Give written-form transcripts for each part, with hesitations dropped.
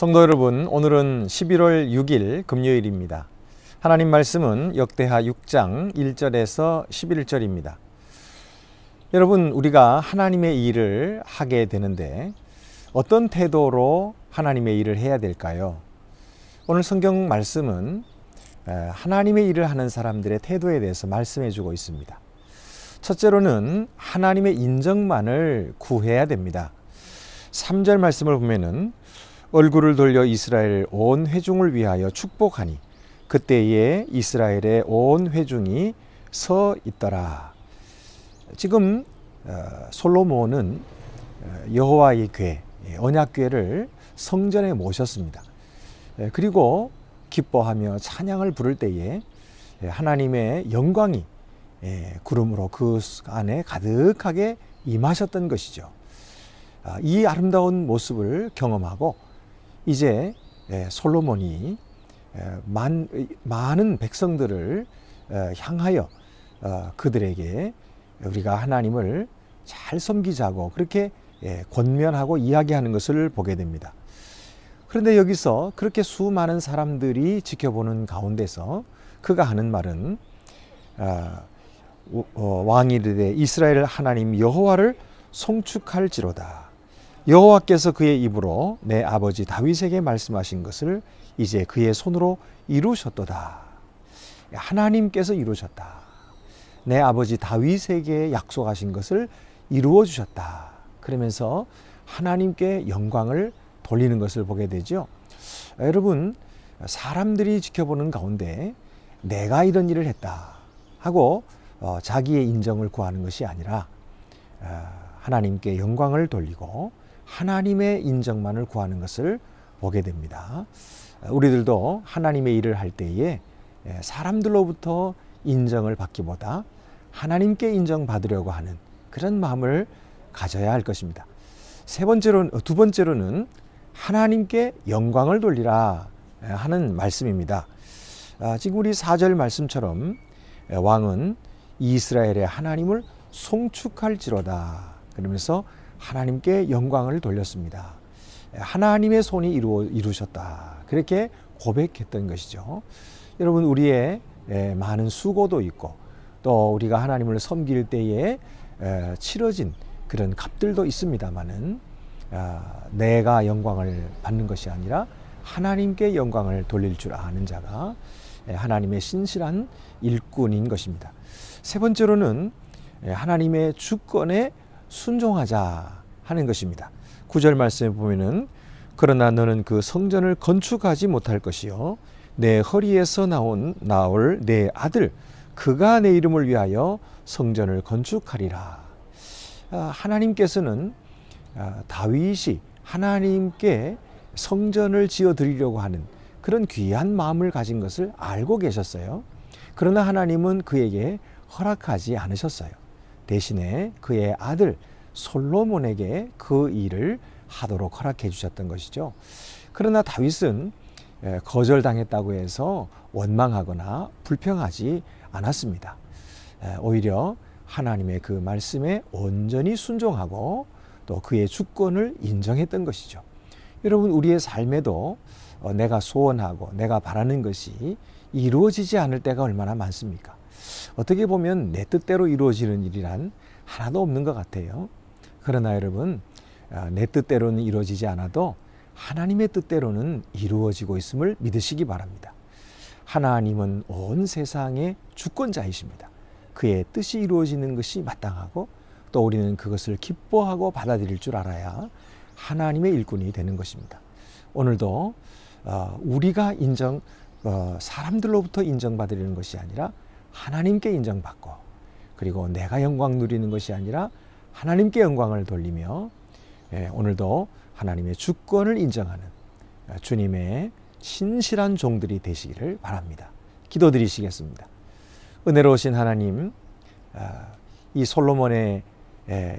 성도 여러분, 오늘은 11월 6일 금요일입니다. 하나님 말씀은 역대하 6장 1절에서 11절입니다. 여러분, 우리가 하나님의 일을 하게 되는데 어떤 태도로 하나님의 일을 해야 될까요? 오늘 성경 말씀은 하나님의 일을 하는 사람들의 태도에 대해서 말씀해 주고 있습니다. 첫째로는 하나님의 인정만을 구해야 됩니다. 3절 말씀을 보면은 얼굴을 돌려 이스라엘 온 회중을 위하여 축복하니 그때에 이스라엘의 온 회중이 서 있더라. 지금 솔로몬은 여호와의 궤, 언약궤를 성전에 모셨습니다. 그리고 기뻐하며 찬양을 부를 때에 하나님의 영광이 구름으로 그 안에 가득하게 임하셨던 것이죠. 이 아름다운 모습을 경험하고 이제 솔로몬이 많은 백성들을 향하여 그들에게 우리가 하나님을 잘 섬기자고 그렇게 권면하고 이야기하는 것을 보게 됩니다. 그런데 여기서 그렇게 수많은 사람들이 지켜보는 가운데서 그가 하는 말은 왕이 이르되 이스라엘 하나님 여호와를 송축할지로다. 여호와께서 그의 입으로 내 아버지 다윗에게 말씀하신 것을 이제 그의 손으로 이루셨도다. 하나님께서 이루셨다. 내 아버지 다윗에게 약속하신 것을 이루어 주셨다. 그러면서 하나님께 영광을 돌리는 것을 보게 되죠. 여러분, 사람들이 지켜보는 가운데 내가 이런 일을 했다 하고 자기의 인정을 구하는 것이 아니라 하나님께 영광을 돌리고 하나님의 인정만을 구하는 것을 보게 됩니다. 우리들도 하나님의 일을 할 때에 사람들로부터 인정을 받기보다 하나님께 인정받으려고 하는 그런 마음을 가져야 할 것입니다. 두 번째로는 하나님께 영광을 돌리라 하는 말씀입니다. 지금 우리 4절 말씀처럼 왕은 이스라엘의 하나님을 송축할지로다. 그러면서 하나님께 영광을 돌렸습니다. 하나님의 손이 이루셨다. 그렇게 고백했던 것이죠. 여러분, 우리의 많은 수고도 있고 또 우리가 하나님을 섬길 때에 치러진 그런 값들도 있습니다만은 내가 영광을 받는 것이 아니라 하나님께 영광을 돌릴 줄 아는 자가 하나님의 신실한 일꾼인 것입니다. 세 번째로는 하나님의 주권에 순종하자 하는 것입니다. 9절 말씀에 보면은 그러나 너는 그 성전을 건축하지 못할 것이요 내 허리에서 나올 내 아들 그가 내 이름을 위하여 성전을 건축하리라. 하나님께서는 다윗이 하나님께 성전을 지어 드리려고 하는 그런 귀한 마음을 가진 것을 알고 계셨어요. 그러나 하나님은 그에게 허락하지 않으셨어요. 대신에 그의 아들 솔로몬에게 그 일을 하도록 허락해 주셨던 것이죠. 그러나 다윗은 거절당했다고 해서 원망하거나 불평하지 않았습니다. 오히려 하나님의 그 말씀에 온전히 순종하고 또 그의 주권을 인정했던 것이죠. 여러분, 우리의 삶에도 내가 소원하고 내가 바라는 것이 이루어지지 않을 때가 얼마나 많습니까? 어떻게 보면 내 뜻대로 이루어지는 일이란 하나도 없는 것 같아요. 그러나 여러분, 내 뜻대로는 이루어지지 않아도 하나님의 뜻대로는 이루어지고 있음을 믿으시기 바랍니다. 하나님은 온 세상의 주권자이십니다. 그의 뜻이 이루어지는 것이 마땅하고 또 우리는 그것을 기뻐하고 받아들일 줄 알아야 하나님의 일꾼이 되는 것입니다. 오늘도 우리가 사람들로부터 인정받으려는 것이 아니라 하나님께 인정받고 그리고 내가 영광 누리는 것이 아니라 하나님께 영광을 돌리며 오늘도 하나님의 주권을 인정하는 주님의 신실한 종들이 되시기를 바랍니다. 기도드리시겠습니다. 은혜로우신 하나님, 이 솔로몬의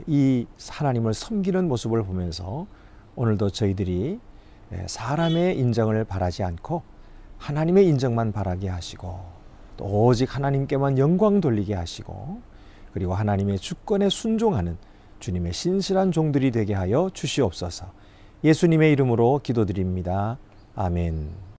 이 하나님을 섬기는 모습을 보면서 오늘도 저희들이 사람의 인정을 바라지 않고 하나님의 인정만 바라게 하시고 또 오직 하나님께만 영광 돌리게 하시고 그리고 하나님의 주권에 순종하는 주님의 신실한 종들이 되게 하여 주시옵소서. 예수님의 이름으로 기도드립니다. 아멘.